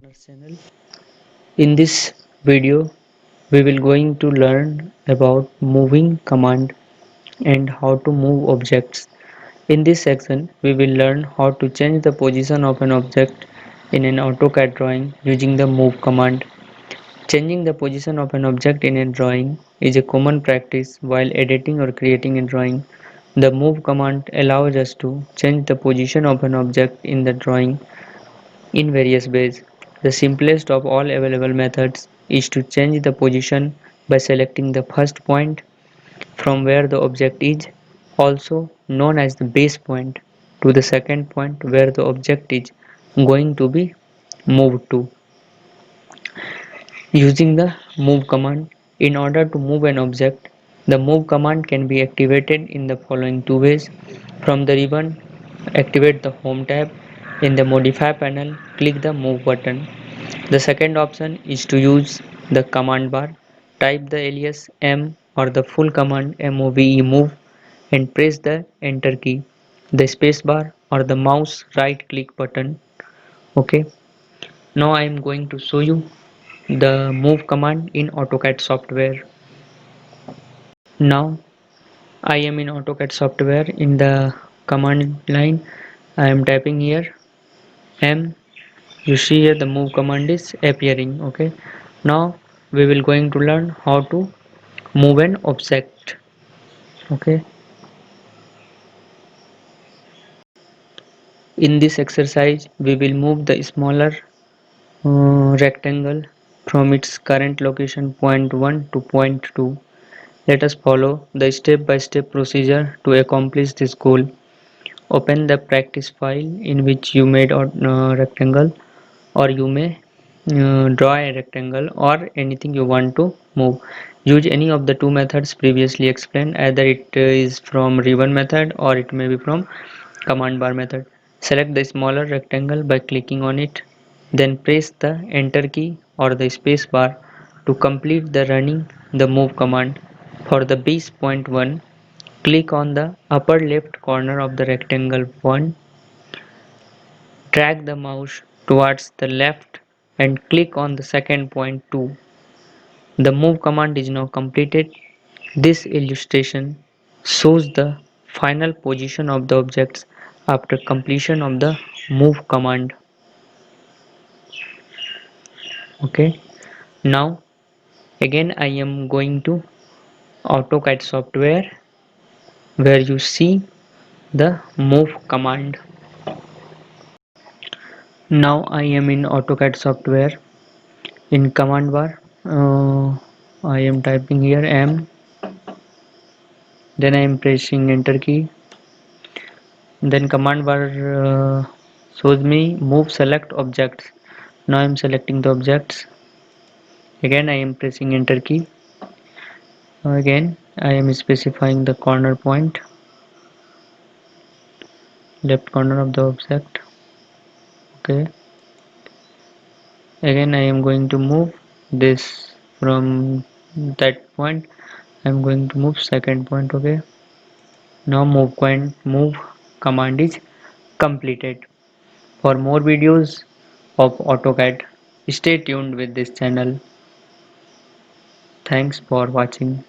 Learners channel. In this video, we will going to learn about moving command and how to move objects. In this section, we will learn how to change the position of an object in an AutoCAD drawing using the move command. Changing the position of an object in a drawing is a common practice while editing or creating a drawing. The move command allows us to change the position of an object in the drawing in various ways. The simplest of all available methods is to change the position by selecting the first point from where the object is, also known as the base point, to the second point where the object is going to be moved to. Using the move command, in order to move an object, the move command can be activated in the following two ways. From the ribbon, activate the home tab. In the modify panel, click the move button. The second option is to use the command bar. Type the alias M or the full command move and press the enter key, the space bar or the mouse right click button. Okay. Now I am going to show you the move command in AutoCAD software. Now I am in AutoCAD software. In the command line I am typing here M. You see here the move command is appearing. Okay. Now we will going to learn how to move an object. Okay. In this exercise we will move the smaller rectangle from its current location point 1 to point 2. Let us follow the step-by-step procedure to accomplish this goal. Open the practice file in which you made a rectangle, or you may draw a rectangle or anything you want to move. Use any of the two methods previously explained, either it is from ribbon method or it may be from command bar method. Select the smaller rectangle by clicking on it, then press the enter key or the space bar to complete the running the move command. For the base point 1, click on the upper left corner of the rectangle 1, drag the mouse towards the left and click on the second point 2. The move command is now completed. This illustration shows the final position of the objects after completion of the move command. Okay. Now again I am going to AutoCAD software where you see the move command. Now I am in AutoCAD software. In command bar I am typing here M, then I am pressing enter key, then command bar shows me move select objects. Now I am selecting the objects. Again I am pressing enter key. Again I am specifying the corner point, left corner of the object. Okay. Again I am going to move this from that point. I am going to move second point. Okay. Now move command is completed. For more videos of AutoCAD, stay tuned with this channel. Thanks for watching.